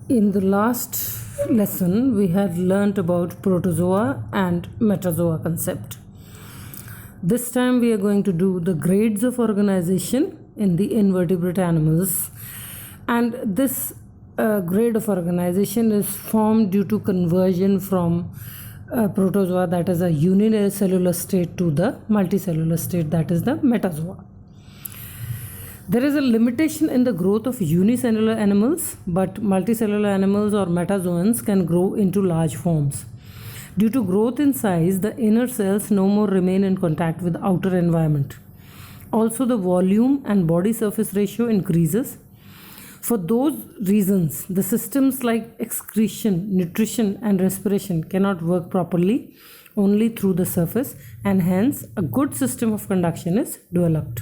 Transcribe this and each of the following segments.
In the last lesson, we had learnt about protozoa and metazoa concept. This time we are going to do the grades of organization in the invertebrate animals, and this grade of organization is formed due to conversion from protozoa, that is a unicellular state, to the multicellular state, that is the metazoa. There is a limitation in the growth of unicellular animals, but multicellular animals or metazoans can grow into large forms. Due to growth in size, the inner cells no more remain in contact with the outer environment. Also, the volume and body surface ratio increases. For those reasons, the systems like excretion, nutrition, and respiration cannot work properly only through the surface, and hence a good system of conduction is developed.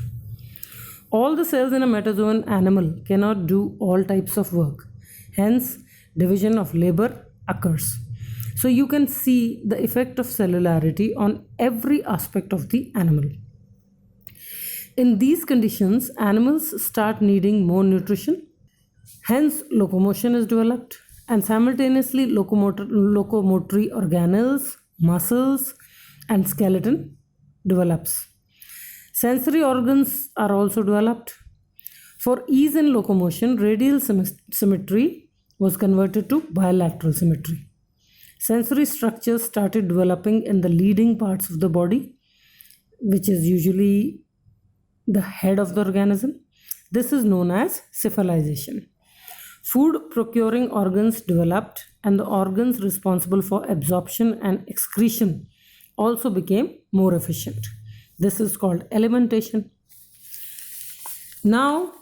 All the cells in a metazoan animal cannot do all types of work. Hence, division of labor occurs. So you can see the effect of cellularity on every aspect of the animal. In these conditions, animals start needing more nutrition. Hence, locomotion is developed, and simultaneously locomotory organelles, muscles, and skeleton develops. Sensory organs are also developed. For ease in locomotion, radial symmetry was converted to bilateral symmetry. Sensory structures started developing in the leading parts of the body, which is usually the head of the organism. This is known as cephalization. Food procuring organs developed, and the organs responsible for absorption and excretion also became more efficient. This is called alimentation. Now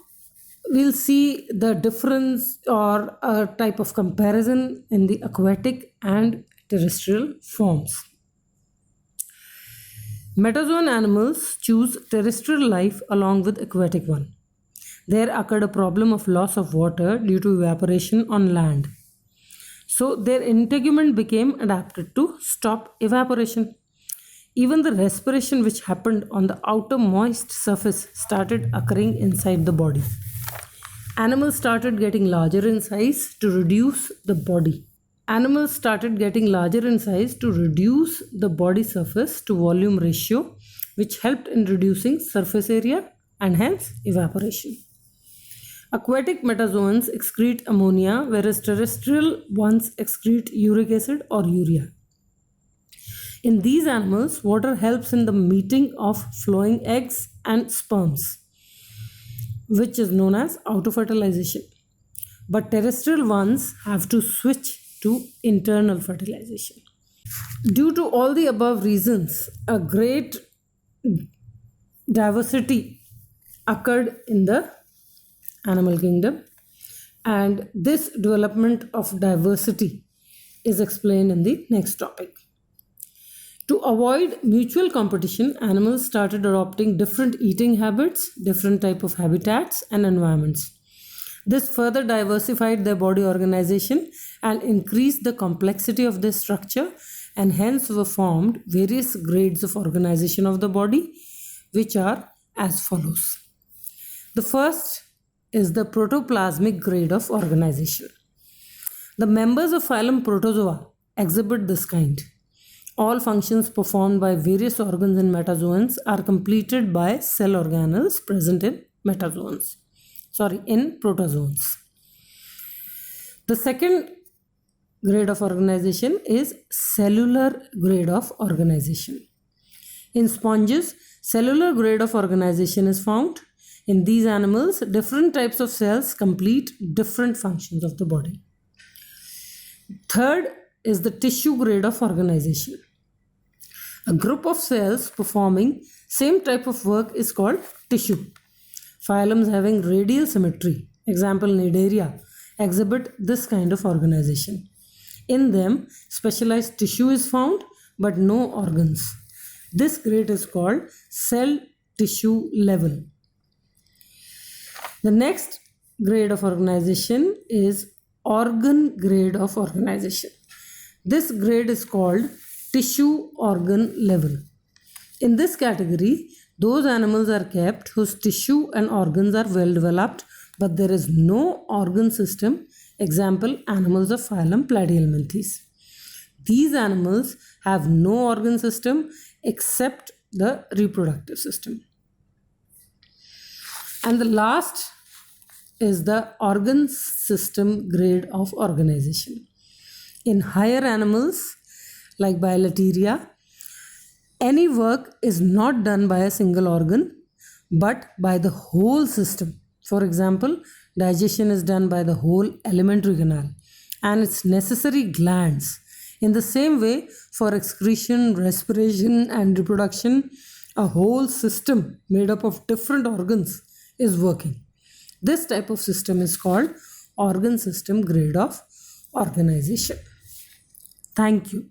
we'll see the difference or a type of comparison in the aquatic and terrestrial forms. Metazoan animals choose terrestrial life along with aquatic one. There occurred a problem of loss of water due to evaporation on land. So their integument became adapted to stop evaporation. Even the respiration which happened on the outer moist surface started occurring inside the body. Animals started getting larger in size to reduce the body. Animals started getting larger in size to reduce the body surface to volume ratio, which helped in reducing surface area and hence evaporation. Aquatic metazoans excrete ammonia, whereas terrestrial ones excrete uric acid or urea. In these animals, water helps in the meeting of flowing eggs and sperms, which is known as autofertilization. But terrestrial ones have to switch to internal fertilization. Due to all the above reasons, a great diversity occurred in the animal kingdom, and this development of diversity is explained in the next topic. To avoid mutual competition, animals started adopting different eating habits, different type of habitats and environments. This further diversified their body organization and increased the complexity of their structure, and hence were formed various grades of organization of the body, which are as follows. The first is the protoplasmic grade of organization. The members of phylum Protozoa exhibit this kind. All functions performed by various organs in metazoans are completed by cell organelles present in protozoans. The second grade of organization is cellular grade of organization. In sponges, cellular grade of organization is found. In these animals, different types of cells complete different functions of the body. Third is the tissue grade of organization. A group of cells performing same type of work is called tissue. Phylums having radial symmetry, example Cnidaria, exhibit this kind of organization. In them, specialized tissue is found but no organs. This grade is called cell tissue level. The next grade of organization is organ grade of organization. This grade is called tissue organ level. In this category, those animals are kept whose tissue and organs are well developed, but there is no organ system Example, animals of phylum Platyhelminthes. These animals have no organ system except the reproductive system. And the last is the organ system grade of organization. In higher animals like Bilateria, any work is not done by a single organ but by the whole system. For example, digestion is done by the whole alimentary canal and its necessary glands. In the same way, for excretion, respiration, and reproduction, a whole system made up of different organs is working. This type of system is called organ system grade of organization. Thank you.